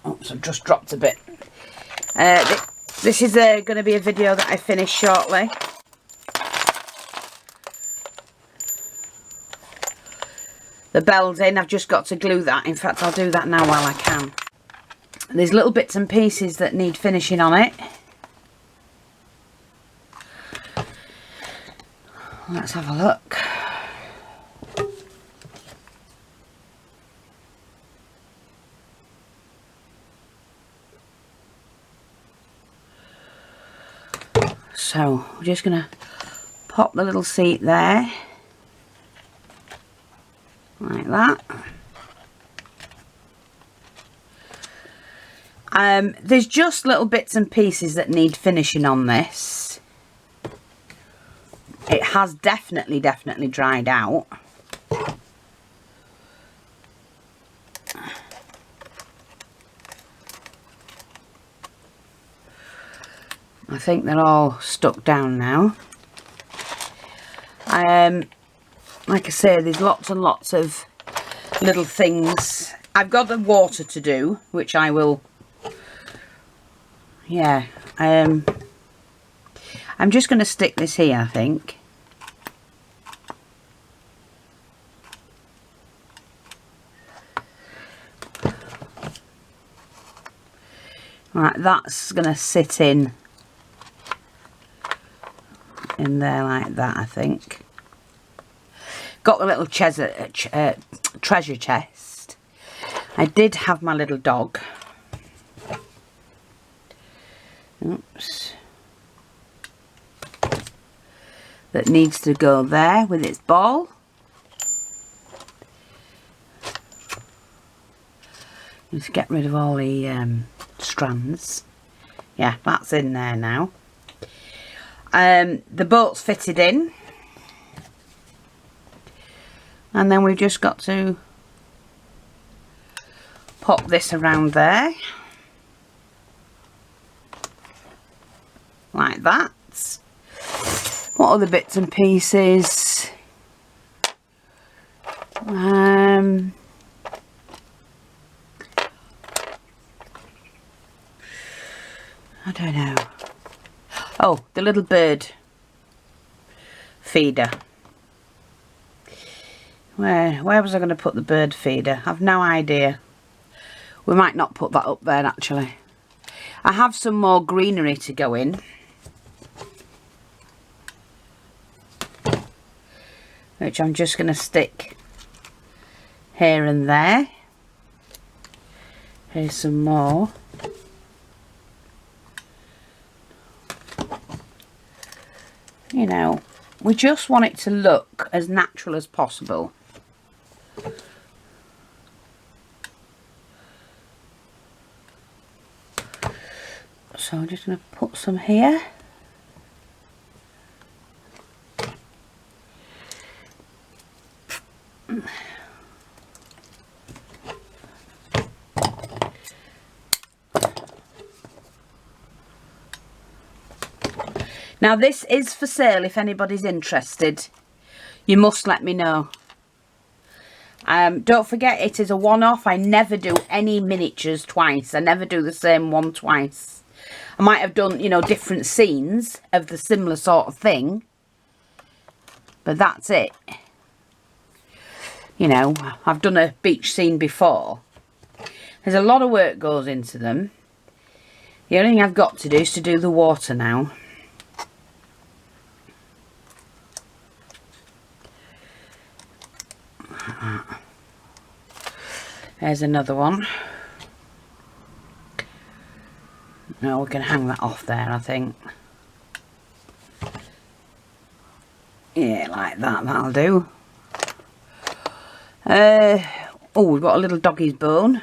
Oops, I've just dropped a bit. This is going to be a video that I finish shortly. The bell's in, I've just got to glue that. In fact, I'll do that now while I can. There's little bits and pieces that need finishing on it. Let's have a look. So, we're just going to pop the little seat there. Like that. There's just little bits and pieces that need finishing on this. It has definitely dried out. I think they're all stuck down now. Like I say, there's lots and lots of little things. I've got the water to do, which I will, yeah. I'm just going to stick this here, I think. Right, that's going to sit in there like that, I think. Got the little treasure chest. I did have my little dog. Oops. That needs to go there with its ball. Just get rid of all the strands. Yeah, that's in there now. The boat's fitted in. And then we've just got to pop this around there. Like that. What other bits and pieces? I don't know. Oh, the little bird feeder. Where was I going to put the bird feeder? I've no idea. We might not put that up there, actually. I have some more greenery to go in. Which I'm just going to stick here and there. Here's some more. You know, we just want it to look as natural as possible. So I'm just going to put some here. Now this is for sale if anybody's interested. You must let me know. Don't forget, it is a one-off. I never do any miniatures twice. I never do the same one twice. I might have done, you know, different scenes of the similar sort of thing. But that's it. You know, I've done a beach scene before. There's a lot of work goes into them. The only thing I've got to do is to do the water now. There's another one. No, we can hang that off there, I think. Yeah, like that, that'll do. Oh, we've got a little doggy's bone,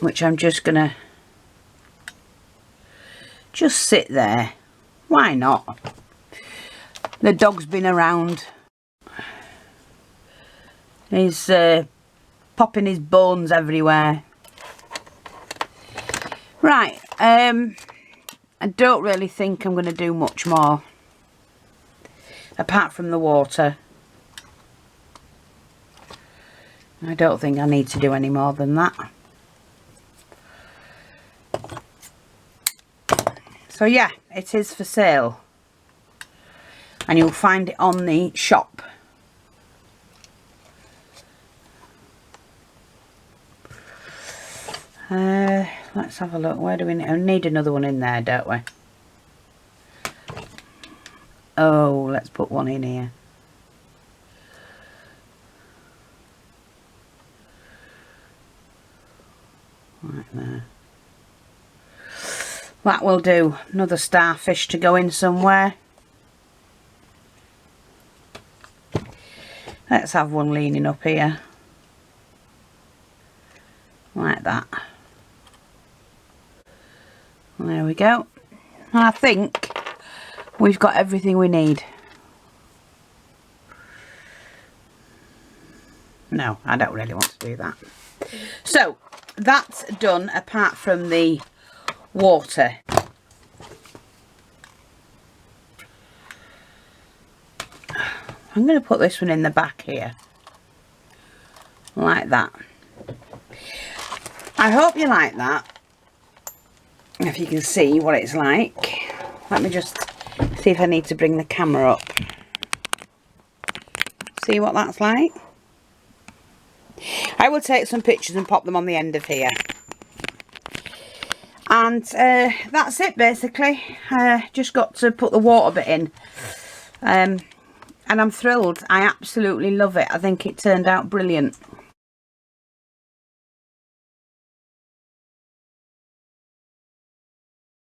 which I'm just gonna just sit there. Why not? The dog's been around. He's popping his bones everywhere. Right, I don't really think I'm going to do much more apart from the water. I don't think I need to do any more than that. So yeah, it is for sale. And you'll find it on the shop. Let's have a look. Where do we need another one in there, don't we? Oh, let's put one in here. Right there. That will do. Another starfish to go in somewhere. Let's have one leaning up here. Like that. There we go. I think we've got everything we need. No, I don't really want to do that. So, that's done apart from the water. I'm going to put this one in the back here. Like that. I hope you like that. If you can see what it's like. Let me just see if I need to bring the camera up. See what that's like? I will take some pictures and pop them on the end of here. And that's it basically. Just got to put the water bit in. And I'm thrilled. I absolutely love it. I think it turned out brilliant.